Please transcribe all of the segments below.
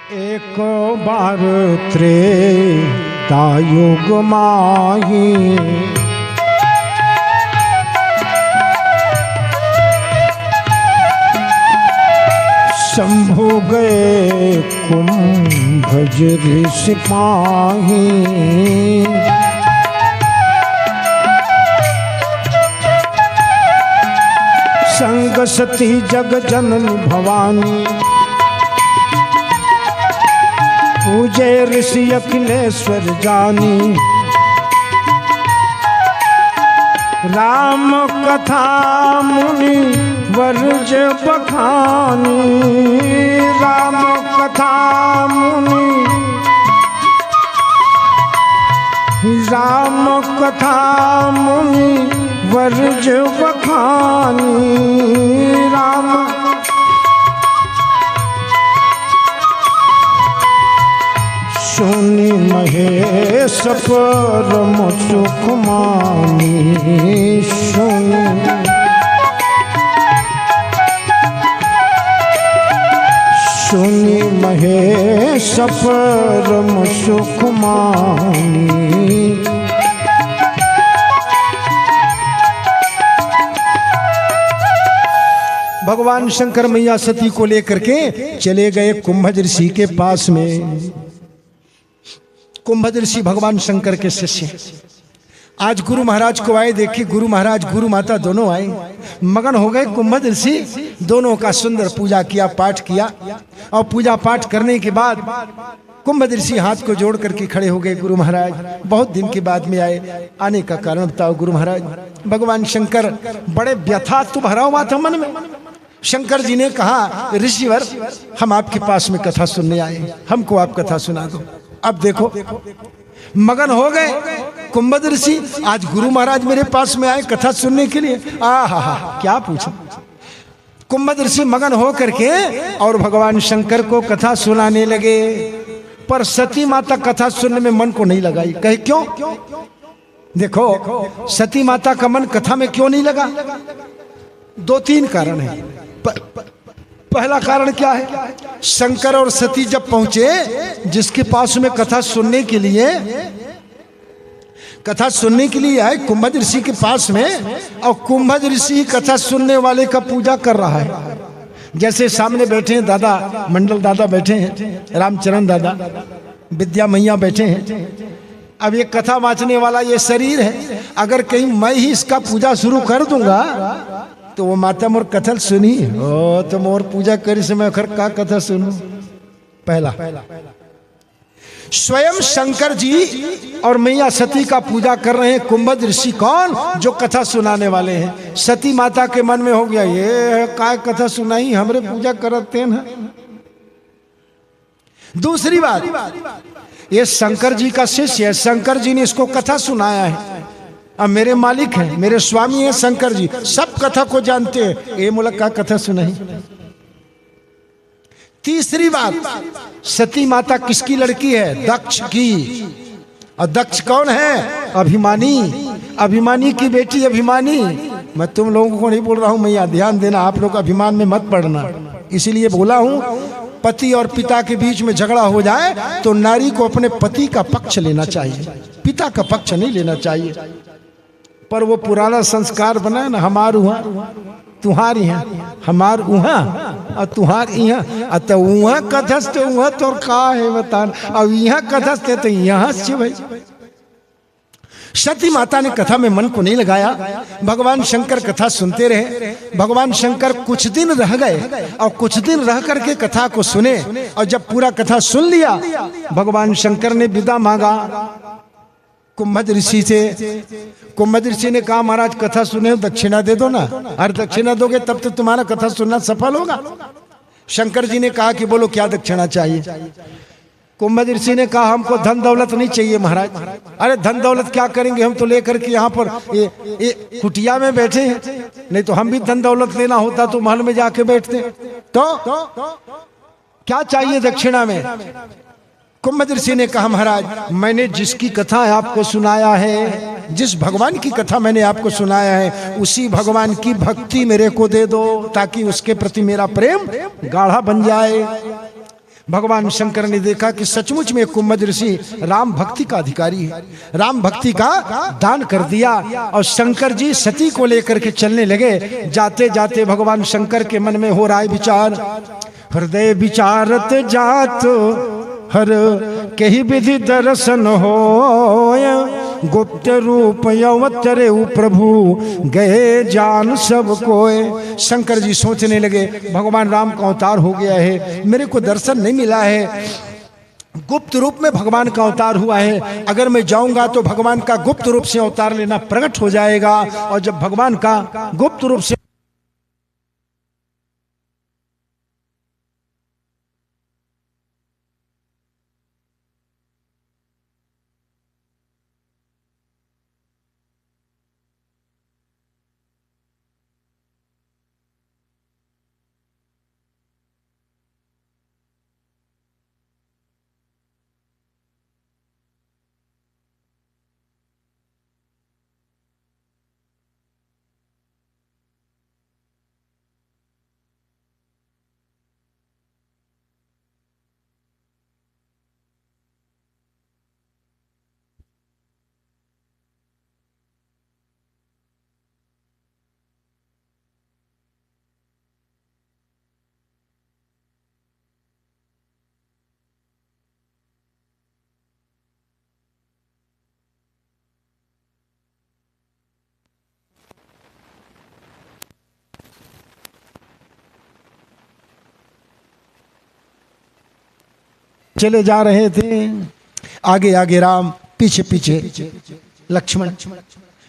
एक बार त्रेतायुग माही शंभु गए कुंभज ऋषि पाही। संग सती जग जननी भवानी पूजे ऋषि अखिलेश्वर जानी। राम कथा मुनि वर्ज बखानी। राम कथा मुनि राम कथा मुनि वर्ज बखानी। राम सुनि महेश परम सुख मानी। सुनि महेश परम सुख मानी। भगवान शंकर मैया सती को लेकर के चले गए कुंभज ऋषि के पास में। कुंभज ऋषि भगवान शंकर के शिष्य। आज गुरु महाराज को आए, देखिए गुरु महाराज गुरु माता दोनों आए, मगन हो गए। कुंभज ऋषि दोनों का सुंदर पूजा किया, पाठ किया। और पूजा पाठ करने के बाद कुंभज ऋषि हाथ को जोड़ करके खड़े हो गए। गुरु महाराज बहुत दिन के बाद में आए, आने का कारण बताओ गुरु महाराज। भगवान शंकर बड़े व्यथा तो भरा हुआ था मन में। शंकर जी ने कहा, ऋषिवर हम आपके पास में कथा सुनने आए, हमको आप कथा सुना दो। अब देखो मगन हो गए कुंभज ऋषि। आज गुरु महाराज मेरे पास में आए कथा सुनने के लिए। आहा क्या पूछा। कुंभज ऋषि मगन हो करके और भगवान शंकर को कथा सुनाने लगे। पर सती माता कथा सुनने में मन को नहीं लगाई। कहे क्यों? देखो सती माता का मन कथा में क्यों नहीं लगा? दो तीन कारण है। पहला कारण क्या है? शंकर और सती जब पहुंचे जिसके पास में कथा सुनने के लिए आए कुंभज ऋषि के पास में, और कुंभज ऋषि कथा सुनने वाले का पूजा कर रहा है। जैसे सामने बैठे हैं दादा, मंडल दादा बैठे हैं, रामचरण दादा, विद्या मैया बैठे हैं। अब ये कथा वाचने वाला ये शरीर है, अगर कहीं मैं ही इसका पूजा शुरू कर दूंगा तो वो माता मोर कथा सुनी ओ तो मोर पूजा करी से मैं खर का कथा सुनू। पहला स्वयं शंकर जी और मैया सती का पूजा कर रहे हैं। कुंभज ऋषि कौन? जो कथा सुनाने वाले हैं। सती माता के मन में हो गया, ये काय कथा सुनाई, हमरे पूजा करते हैं। दूसरी बात, ये शंकर जी का शिष्य है, शंकर जी ने इसको कथा सुनाया है। अब मेरे मालिक हैं, मेरे स्वामी हैं शंकर जी, सब कथा को जानते हैं। ये मुल्क का कथा सुनाई। तीसरी बात, सती माता किसकी लड़की है? दक्ष की। और दक्ष कौन है? अभिमानी। अभिमानी की बेटी अभिमानी। मैं तुम लोगों को नहीं बोल रहा हूं मैया, ध्यान देना, आप लोग अभिमान में मत पड़ना। इसीलिए बोला हूं, पति और पिता के बीच में झगड़ा हो जाए तो नारी को अपने पति का पक्ष लेना चाहिए, पिता का पक्ष नहीं लेना चाहिए। पर वो पुराना संस्कार बना है ना, हमार उहा तुहार यहाँ, हमार उहा और तुहार यहाँ। तो उहा कथस्ते उहा तो का है बतान, अब यहाँ कथस्ते तो यहाँ से भाई। सती माता ने कथा में मन को नहीं लगाया। भगवान शंकर कथा सुनते रहे। भगवान शंकर कुछ दिन रह गए और कुछ दिन रह करके कथा को सुने। और जब पूरा कथा सुन लिया, भगवान शंकर ने विदा मांगा कुंभज ऋषि से। कुंभज ऋषि ने कहा, महाराज कथा सुने दक्षिणा दे दो ना। अरे दक्षिणा दोगे तब तो तुम्हारा कथा सुनना सफल होगा। शंकर जी ने कहा कि बोलो क्या दक्षिणा चाहिए? कुंभज ऋषि ने कहा, हमको धन दौलत नहीं चाहिए महाराज। अरे धन दौलत क्या करेंगे, हम तो लेकर के यहाँ पर ये कुटिया में बैठे हैं, नहीं तो हम भी धन दौलत लेना होता तो महल में जाके बैठते। तो क्या चाहिए दक्षिणा में? कुंभज ऋषि ने कहा, महाराज मैंने जिसकी कथा आपको सुनाया है, जिस भगवान की कथा मैंने आपको सुनाया है, उसी भगवान की भक्ति मेरे को दे दो, ताकि उसके प्रति मेरा प्रेम गाढ़ा बन जाए। भगवान शंकर ने देखा कि सचमुच में कुम्भज ऋषि राम भक्ति का अधिकारी है, राम भक्ति का दान कर दिया। और शंकर जी सती को लेकर के चलने लगे। जाते जाते भगवान शंकर के मन में हो रहा है विचार, हृदय विचारत जात हर कही विधि दर्शन हो, गुप्त रूप अवतरे प्रभु गए जान सब कोय। शंकर जी सोचने लगे भगवान राम का अवतार हो गया है, मेरे को दर्शन नहीं मिला है, गुप्त रूप में भगवान का अवतार हुआ है, अगर मैं जाऊंगा तो भगवान का गुप्त रूप से अवतार लेना प्रकट हो जाएगा। और जब भगवान का गुप्त रूप से चले जा रहे थे, आगे आगे राम, पीछे पीछे लक्ष्मण।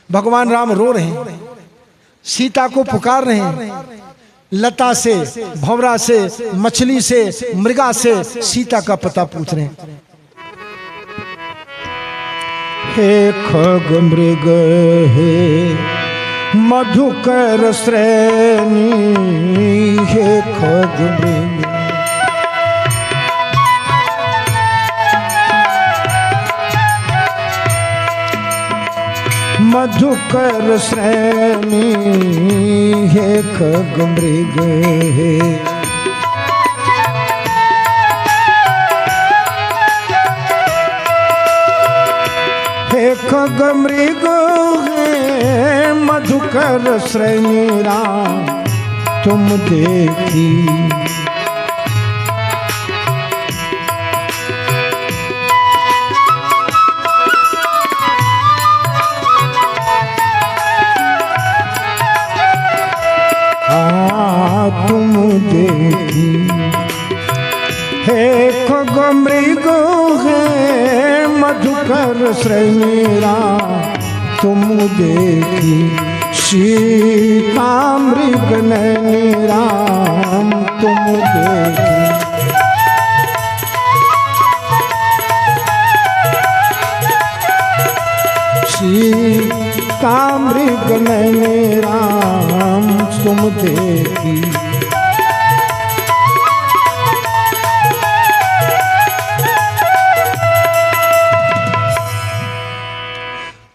भगवान राम रो रहे हैं, सीता को पुकार रहे हैं, लता से, भंवरा से, मछली से, मृगा से सीता का पता पूछ रहे हैं। हे खग मृग हे मधुकर श्रेणी, हे खग मृग मधुकर श्रेणी, हे खग मृग हे खग मृग हे मधुकर श्रेणी राम तुम देखी। तुम देखी हे खग मृग हे मधुकर श्रेणी राम तुम देखी। सीता मृग नैनी राम तुम देखी। सीता मृग नैनी राम तुम देखी।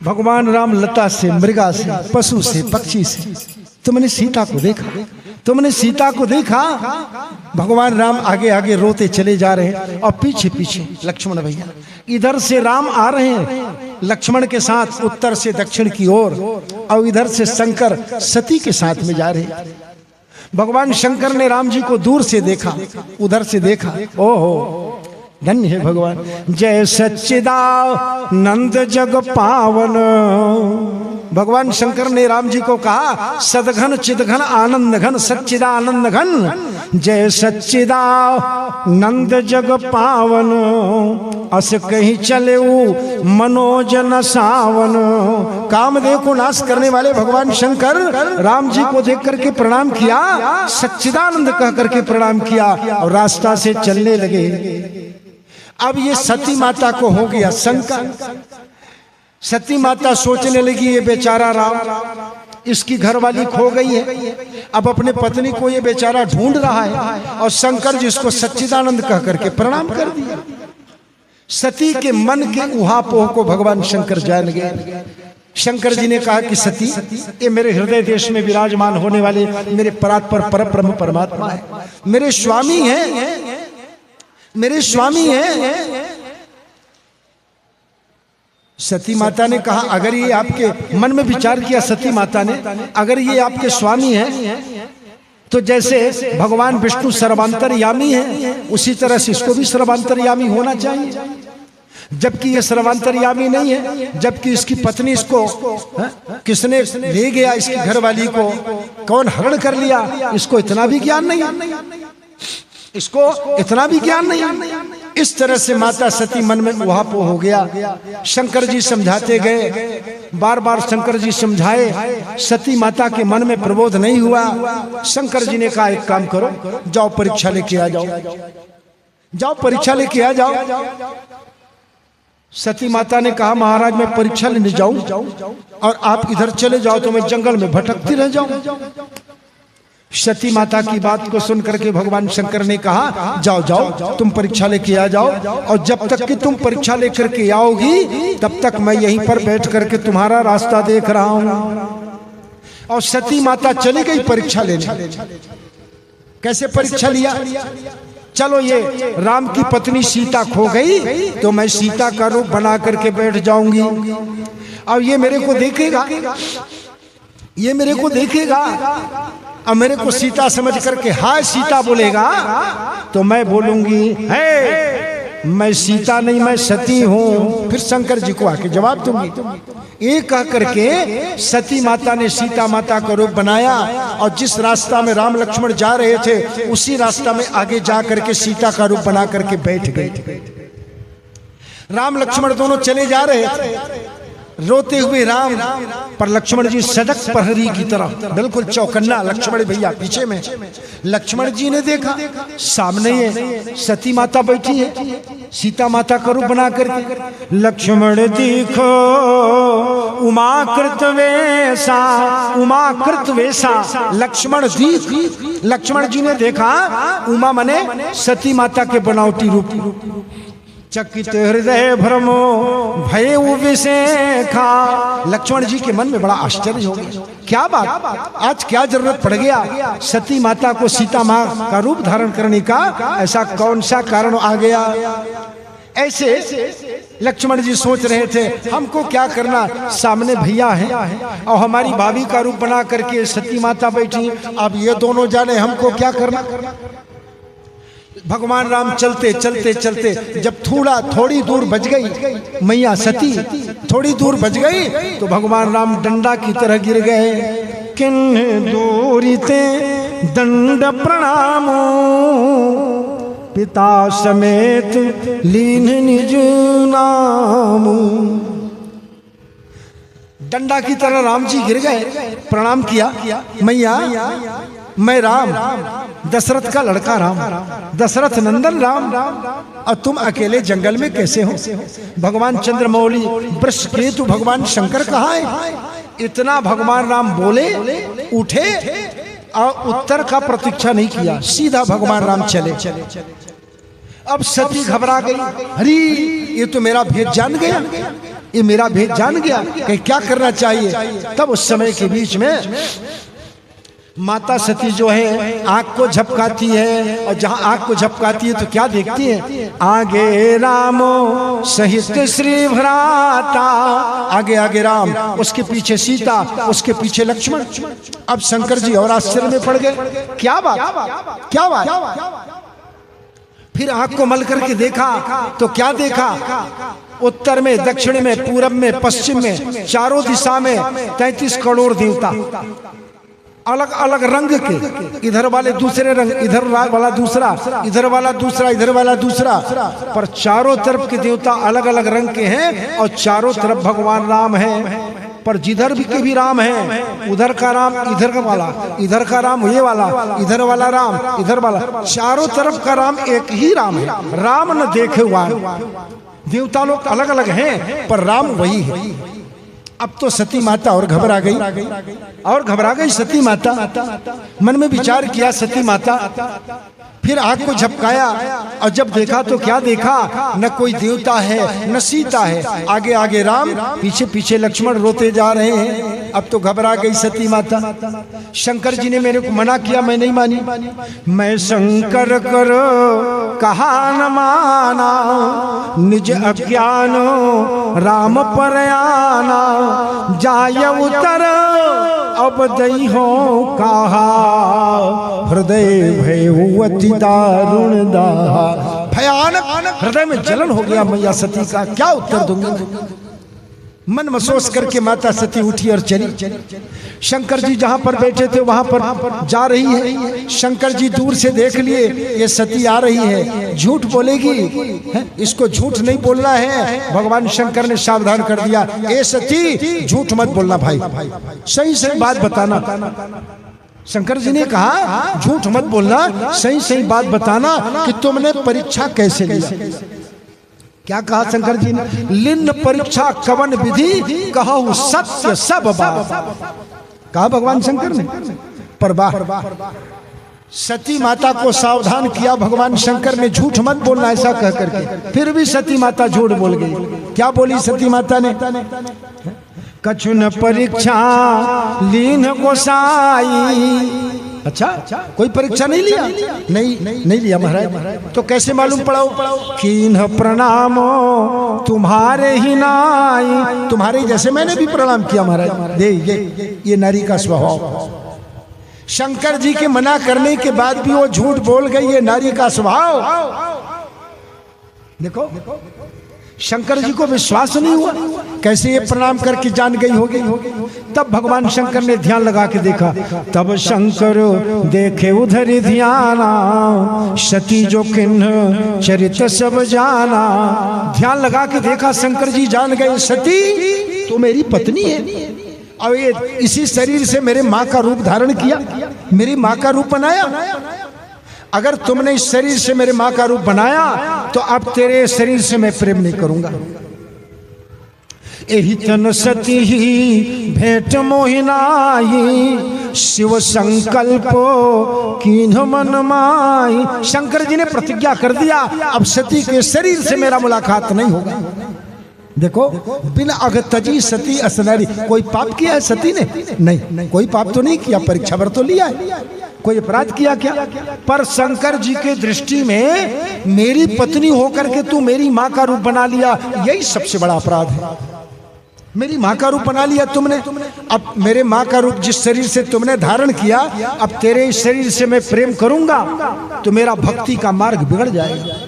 भगवान राम लता से, मृगा से, पशु से, पक्षी से, तुमने सीता को देखा, तुमने सीता को देखा। भगवान राम आगे आगे रोते चले जा रहे हैं और पीछे पीछे लक्ष्मण भैया। इधर से राम आ रहे हैं लक्ष्मण के साथ उत्तर से दक्षिण की ओर, और इधर से शंकर सती के साथ में जा रहे हैं। भगवान शंकर ने राम जी को दूर से देखा, उधर से देखा, ओहो धन्य है भगवान। जय सच्चिदानंद जग पावन। भगवान शंकर ने राम जी को कहा सदघन चिदघन आनंद घन सच्चिदानंद घन। जय सच्चिदानंद जग पावन। अस कहीं चले मनोजन सावन। कामदेव को नाश करने वाले भगवान शंकर राम जी को देख करके प्रणाम किया, सच्चिदानंद कह करके प्रणाम किया और रास्ता से चलने लगे। अब ये सती माता को हो गया शंका। सती माता सोचने लगी ये बेचारा राम, इसकी घरवाली खो गई है, अब अपने पत्नी को ये बेचारा ढूंढ रहा है। और शंकर जी इसको सच्चिदानंद कह करके प्रणाम कर दिया। सती के मन के उहापोह को भगवान शंकर जान गए। शंकर जी ने कहा कि सती, ये मेरे हृदय देश में विराजमान होने वाले मेरे परात्पर परब्रह्म परमात्मा है, मेरे स्वामी हैं। मेरे स्वामी हैं। सती माता ने कहा, अगर ये आपके मन में विचार किया सती माता ने, अगर ये आपके स्वामी हैं तो जैसे भगवान विष्णु सर्वांतरयामी हैं उसी तरह से इसको भी सर्वांतरयामी होना चाहिए। जबकि ये सर्वांतरयामी नहीं है, जबकि इसकी पत्नी इसको किसने ले गया, इसकी घरवाली को कौन हरण कर लिया, इसको इतना भी ज्ञान नहीं, इसको इतना भी ज्ञान नहीं। इस तरह से माता सती मन में उहापोह हो गया। शंकर जी समझाते गए, बार बार शंकर जी समझाए, सती माता के मन में प्रबोध नहीं हुआ। शंकर जी ने कहा, एक काम करो, जाओ परीक्षा लेके आ जाओ, जाओ परीक्षा लेके आ जाओ। सती माता ने कहा, महाराज मैं परीक्षा लेने जाऊं और आप इधर चले जाओ तो मैं जंगल में भटकती रह जाऊं। सती माता की बात को सुन करके भगवान शंकर ने कहा, जाओ जाओ तुम परीक्षा लेके आ जाओ, और जब तक कि तुम परीक्षा लेकर के आओगी तब तक मैं यहीं पर बैठ करके तुम्हारा रास्ता देख रहा हूं। और सती माता चली गई परीक्षा लेने। कैसे परीक्षा लिया? चलो ये राम की पत्नी सीता खो गई तो मैं सीता का रूप बना करके बैठ जाऊंगी, और ये मेरे को देखेगा, ये मेरे को देखेगा, अब मेरे को सीता समझ करके हाय सीता बोलेगा तो मैं बोलूंगी है मैं सीता नहीं मैं सती हूं। फिर शंकर जी को आके जवाब दूंगी। ये कह करके सती माता ने सीता माता का रूप बनाया, और जिस रास्ता में राम लक्ष्मण जा रहे थे उसी रास्ता में आगे जा करके सीता का रूप बना करके बैठ गए। राम लक्ष्मण दोनों चले जा रहे थे, रोते हुए राम, पर लक्ष्मण जी सड़क प्रहरी की तरह बिल्कुल चौकन्ना, लक्ष्मण भैया पीछे में। लक्ष्मण जी ने देखा सामने ये सती माता बैठी है, सीता माता का रूप बना करके। लक्ष्मण देखो उमाकृत वेशा, उमाकृत वेशा लक्ष्मण दीख। लक्ष्मण जी ने देखा उमा मने सती माता के बनावटी रूप। चकित हृदय भ्रमो भय विषेखा। लक्ष्मण जी के मन में बड़ा आश्चर्य हो गया, क्या बात, आज क्या जरूरत पड़ गया सती माता को सीता माँ का रूप धारण करने का, ऐसा कौन सा कारण आ गया? ऐसे लक्ष्मण जी सोच रहे थे, हमको क्या करना, सामने भैया हैं और हमारी भाभी का रूप बना करके सती माता बैठी, अब ये दोनों जाने हमको क्या करना। भगवान राम चलते चलते चलते जब थोड़ी दूर बच गई मैया सती, थोड़ी दूर बच गई तो भगवान राम डंडा की तरह गिर गए। किन दूरिते दंड प्रणामो पिता समेत लीन निज नाम। डंडा की तरह राम जी गिर गए, प्रणाम किया, मैया मैं राम, दशरथ का लड़का राम, दशरथ नंदन राम, और तुम अकेले जंगल में कैसे हो? भगवान चंद्रमौली वृष केतु भगवान शंकर कहाँ है? इतना भगवान राम बोले, उठे और उत्तर का प्रतीक्षा नहीं किया, सीधा भगवान राम चले। अब सती घबरा गई, हरी ये तो मेरा भेद जान गया, ये मेरा भेद जान गया कि क्या करना चाहिए। तब उस समय के बीच में माता सती जो है आंख को झपकाती है, और जहां आंख को झपकाती है तो क्या देखती है? आगे रामो सहित श्री भ्राता, आगे आगे राम, उसके पीछे सीता, उसके पीछे लक्ष्मण। अब शंकर जी और आश्चर्य में पड़ गए, क्या बात, क्या बात। फिर आंख को मल करके देखा तो क्या देखा? उत्तर में, दक्षिण में, पूरब में, पश्चिम में, चारों दिशा में 33 करोड़ देवता, अलग अलग रंग के, इधर वाले दूसरे रंग, इधर वाला दूसरा, इधर वाला दूसरा, इधर वाला दूसरा, पर चारों तरफ के देवता अलग अलग रंग के हैं, और चारों तरफ भगवान राम है। पर जिधर भी के भी राम है, उधर का राम, इधर का वाला, इधर का राम, ये वाला, इधर वाला राम, इधर वाला, चारों तरफ का राम एक ही राम है। राम न देखे हुआ, देवता लोग अलग अलग हैं पर राम वही है। अब तो सती माता और घबरा गई सती माता। मन में विचार किया सती माता, फिर आग को झपकाया और जब देखा तो क्या देखा, न कोई देवता है न सीता है, आगे आगे राम, पीछे पीछे लक्ष्मण रोते जा रहे हैं। अब तो घबरा गई सती माता। शंकर जी ने मेरे को मना किया, मैं नहीं मानी। मैं शंकर करो कहा न माना, निज अज्ञान राम पर आना, जाय उतर अब दई हो कहा, हृदय भयवती दारुण दाहा। भयानक हृदय में जलन हो गया मैया सती का, क्या उत्तर दूंगी। मन महसूस करके माता सती उठी और चली। शंकर जी जहां पर बैठे थे वहां पर जा रही है। शंकर जी दूर से देख लिए ये सती आ रही है, झूठ बोलेगी है? इसको झूठ नहीं बोलना है। भगवान शंकर ने सावधान कर दिया, ए सती झूठ मत बोलना भाई, सही सही बात बताना। शंकर जी ने कहा झूठ मत बोलना, सही सही बात बताना कि तुमने परीक्षा कैसे लिया। क्या कहा शंकर जी ने, लिन्न परीक्षा कवन विधि, कहूँ सत्य सब बात, कहा भगवान शंकर ने। पर सती माता को सावधान किया भगवान शंकर ने, झूठ मत बोलना ऐसा कह करके। फिर भी सती माता झूठ बोल गई। क्या बोली सती माता ने, कछुन परीक्षा लीन गोसाई। अच्छा, कोई परीक्षा नहीं लिया? नहीं लिया महाराज। तो कैसे मालूम पड़ा? कीन्ह प्रणाम तुम्हारे ही नाई, तुम्हारे जैसे मैंने भी प्रणाम किया महाराज। ये नारी का स्वभाव। शंकर जी के मना करने के बाद भी वो झूठ बोल गई, ये नारी का स्वभाव। देखो शंकर जी को विश्वास नहीं हुआ, कैसे ये प्रणाम करके जान गई होगी। तब भगवान शंकर ने ध्यान लगा के देखा, तब शंकर देखे उधर ध्याना, सती जो किन्ह चरित सब जाना। ध्यान लगा के देखा, शंकर जी जान गए सती तो मेरी पत्नी है, और ये इसी शरीर से मेरे माँ का रूप धारण किया, मेरी माँ का रूप बनाया। अगर तुमने इस शरीर से मेरे माँ का रूप बनाया तो अब तेरे शरीर से मैं प्रेम नहीं करूंगा। एहि तन सती ही भेंट मोहिनाई, शिव संकल्प कीन्ह मन माई। शंकर जी ने प्रतिज्ञा कर दिया, अब सती के शरीर से मेरा मुलाकात नहीं होगा। देखो, बिना अगतजी सती असनारी। कोई पाप किया है सती ने? नहीं, कोई पाप तो नहीं किया, परीक्षा भर तो लिया है। कोई अपराध किया क्या? पर शंकर जी के दृष्टि में मेरी पत्नी होकर के तू मेरी माँ का रूप बना लिया, यही सबसे बड़ा अपराध है। मेरी माँ का रूप बना लिया तुमने। अब मेरे माँ का रूप जिस शरीर से तुमने धारण किया, अब तेरे इस शरीर से मैं प्रेम करूंगा तो मेरा भक्ति का मार्ग बिगड़ जाएगा।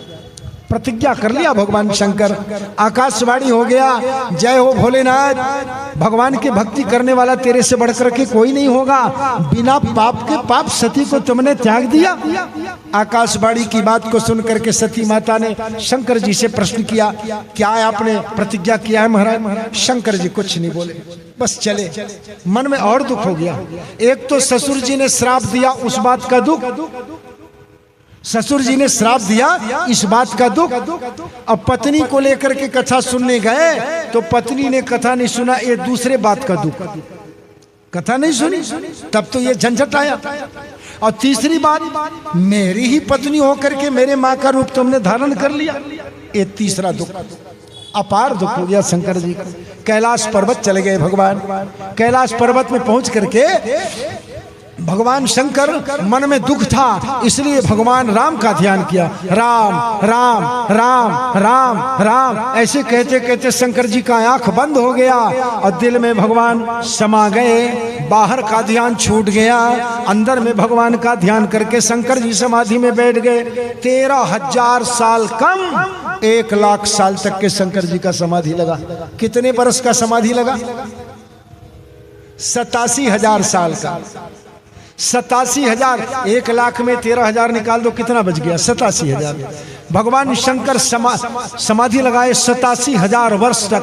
प्रतिज्ञा कर लिया भगवान शंकर। आकाशवाणी हो गया, जय हो भोलेनाथ। भगवान की भक्ति करने वाला तेरे से बढ़कर के कोई नहीं होगा। बिना पाप के पाप सती को तुमने त्याग दिया। आकाशवाणी की बात को सुनकर के सती माता ने शंकर जी से प्रश्न किया, क्या आपने प्रतिज्ञा किया है महाराज? शंकर जी कुछ नहीं बोले, बस चले। मन में और दुख हो गया। एक तो ससुर जी ने श्राप दिया, उस बात का दुख। ससुर जी ने श्राप दिया, इस बात का दुख। अब पत्नी को लेकर के कथा सुनने गए तो पत्नी ने कथा नहीं सुना, ये दूसरे बात का दुख। कथा नहीं सुनी तब तो ये झंझट आया। और तीसरी बात, मेरी ही पत्नी होकर के मेरे माँ का रूप तुमने धारण कर लिया, ये तीसरा दुख। अपार दुख हो गया शंकर जी का। कैलाश पर्वत चले गए भगवान। कैलाश पर्वत में पहुंच करके भगवान शंकर मन में दुख था, इसलिए भगवान राम का ध्यान किया। राम राम राम राम राम ऐसे कहते कहते शंकर जी का आंख बंद हो गया और दिल में भगवान समा गए। बाहर का ध्यान छूट गया, अंदर में भगवान का ध्यान करके शंकर जी समाधि में बैठ गए। 13,000 साल कम 1,00,000 साल तक के शंकर जी का समाधि लगा। कितने बरस का समाधि लगा? 87,000 साल का। 87,000, 1,00,000 में 13,000 निकाल दो, कितना बच गया? 87,000। भगवान शंकर समाधि लगाए 87,000 वर्ष तक।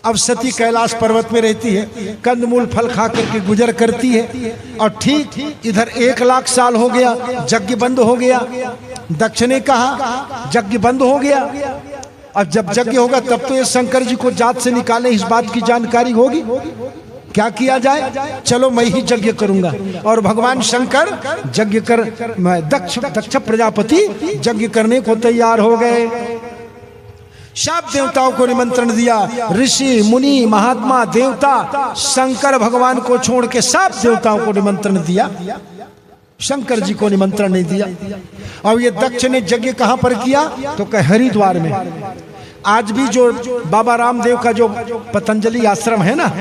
अब सती कैलाश पर्वत में रहती है, कंदमूल फल खा करके गुजर करती है। और ठीक इधर 1,00,000 साल हो गया, यज्ञ बंद हो गया। दक्ष ने कहा यज्ञ बंद हो गया। अब जब यज्ञ होगा तब तो ये शंकर जी को जात से निकाले, इस बात की जानकारी होगी। क्या किया जाए? चलो मैं ही यज्ञ करूंगा। और भगवान शंकर यज्ञ कर, दक्ष प्रजापति यज्ञ करने को तैयार हो गए। सब देवताओं को निमंत्रण दिया, ऋषि मुनि महात्मा देवता शंकर भगवान को छोड़ के सब देवताओं को निमंत्रण दिया, शंकर जी को निमंत्रण नहीं दिया। और ये दक्ष ने यज्ञ कहां पर किया? तो कह हरिद्वार में। आज भी जो बाबा रामदेव का जो पतंजलि आश्रम है ना,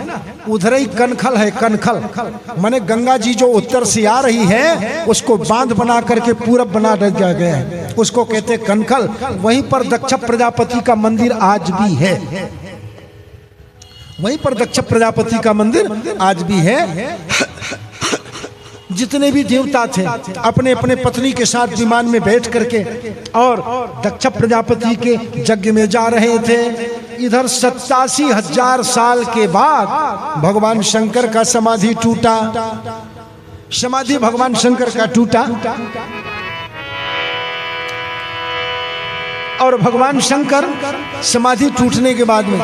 उधर ही कनखल है। कनखल माने गंगा जी जो उत्तर से आ रही है उसको बांध बना करके पूरब बना दिया गया है, उसको कहते हैं कनखल। वहीं पर दक्ष प्रजापति का मंदिर आज भी है, वहीं पर दक्ष प्रजापति का मंदिर आज भी है। जितने भी देवता थे अपने अपने पत्नी के साथ विमान में बैठ करके और दक्ष प्रजापति के यज्ञ में जा रहे थे। इधर 87,000 साल के बाद भगवान शंकर का समाधि टूटा। समाधि भगवान शंकर का टूटा और भगवान शंकर समाधि टूटने के बाद में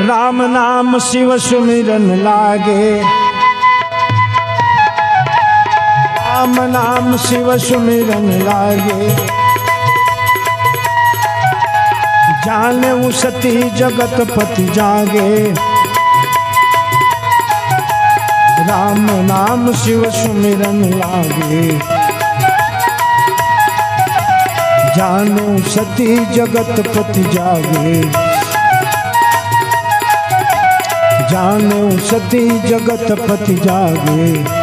राम नाम शिव सुमिरन लागे, राम नाम शिव सुमिरन लागे, जाने सती जगत पति जागे। राम नाम शिव सुमिरन लागे, जाने सती जगत पति जागे, जाने सती जगत पति जागे।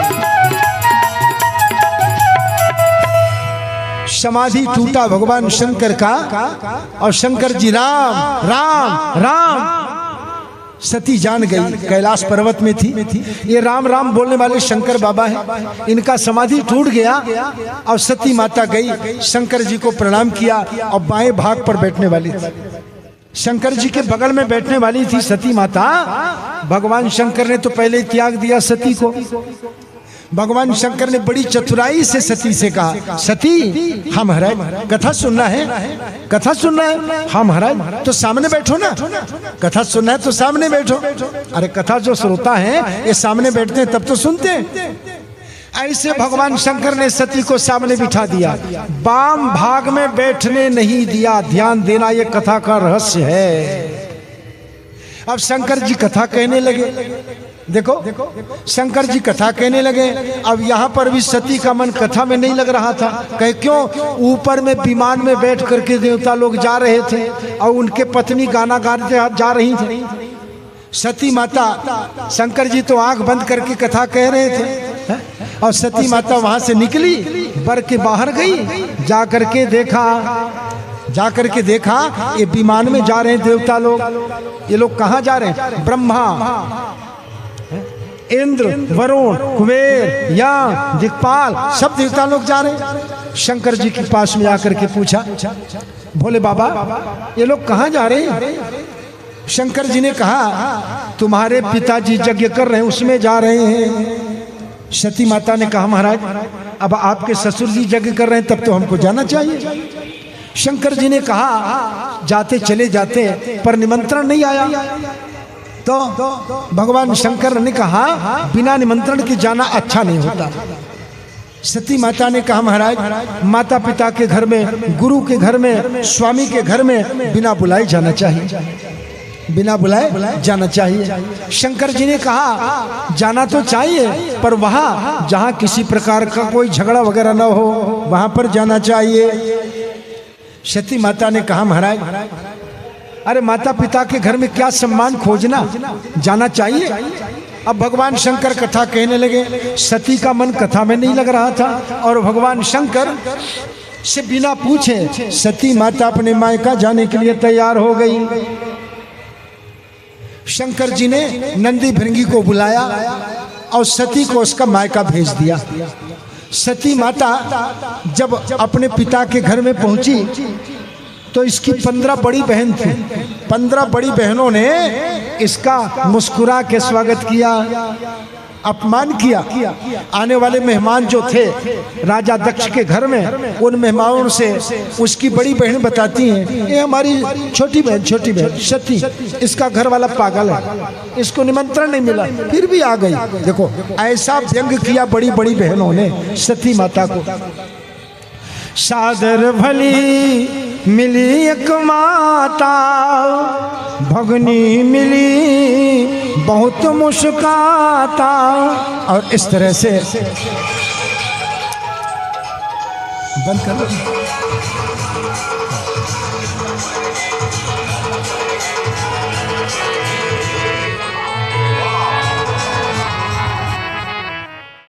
समाधि टूटा भगवान शंकर का और शंकर जी राम राम राम। सती जान गई, कैलाश पर्वत में थी। ये राम राम बोलने वाले शंकर बाबा हैं। इनका समाधि टूट गया और सती माता गई, शंकर जी को प्रणाम किया और बाएं भाग पर बैठने वाली थी। शंकर जी के बगल में बैठने वाली थी सती माता। भगवान शंकर ने तो पहले त्याग दिया सती को। भगवान शंकर ने बड़ी चतुराई से सती से कहा, सती हाँ महाराज कथा सुनना है, कथा सुनना है। हाँ महाराज तो सामने बैठो ना, कथा सुनना है तो सामने बैठो। अरे कथा जो श्रोता है ये सामने बैठते हैं तब तो सुनते हैं। ऐसे भगवान शंकर ने सती को सामने बिठा दिया, बाम भाग में बैठने नहीं दिया। ध्यान देना, ये कथा का रहस्य है। अब शंकर जी कथा कहने लगे। देखो शंकर जी कथा कहने लगे। अब यहाँ पर भी सती का मन कथा में नहीं लग रहा था। कहे क्यों? ऊपर में विमान में बैठ करके देवता लोग जा रहे थे और उनके पत्नी गाना गाते जा रही थी। सती माता, शंकर जी तो आंख बंद करके कथा कह रहे थे और सती माता वहां से निकली, बर के बाहर गई। जा करके देखा ये विमान में जा रहे हैं देवता लोग। ये लोग कहाँ जा रहे हैं? ब्रह्मा, इंद्र, वरुण, कुबेर, यम, दिक्पाल सब देवता लोग जा रहे हैं। शंकर जी के पास में आकर के पूछा, भोले बाबा ये लोग कहाँ जा रहे हैं? शंकर जी ने कहा तुम्हारे पिताजी यज्ञ कर रहे हैं उसमें जा रहे हैं। सती माता ने कहा महाराज अब आपके ससुर जी यज्ञ कर रहे हैं तब तो हमको जाना चाहिए। शंकर जी ने कहा जाते चले जाते पर निमंत्रण नहीं आया। तो भगवान शंकर ने कहा बिना निमंत्रण के जाना अच्छा नहीं होता। सती माता ने कहा महाराज माता पिता के घर में, गुरु के घर में, स्वामी के घर में बिना बुलाए जाना चाहिए, बिना बुलाए जाना चाहिए। शंकर जी ने कहा जाना तो चाहिए पर वहां जहां किसी प्रकार का कोई झगड़ा वगैरह न हो वहां पर जाना चाहिए। सती माता ने कहा महाराज अरे माता पिता के घर में क्या सम्मान खोजना, जाना चाहिए। अब भगवान शंकर कथा कहने लगे। सती का मन कथा में नहीं लग रहा था और भगवान शंकर से बिना पूछे सती माता अपने मायका जाने के लिए तैयार हो गई। शंकर जी ने नंदी भृंगी को बुलाया और सती को उसका मायका भेज दिया। सती माता जब अपने पिता के घर में पहुंची तो इसकी 15 बड़ी बहन थी। 15 बड़ी बहनों ने इसका मुस्कुरा के स्वागत किया। अपमान किया। आने वाले मेहमान जो थे राजा दक्ष के घर में, उन मेहमानों से उसकी बड़ी बहन बताती हैं, ये हमारी छोटी बहन सती, इसका घर वाला पागल है, इसको निमंत्रण नहीं मिला फिर भी आ गई। देखो ऐसा व्यंग किया बड़ी बड़ी बहनों ने सती माता को। सादर भली मिली एक माता, भगनी मिली बहुत मुस्काता। और इस तरह से बंद कर लो।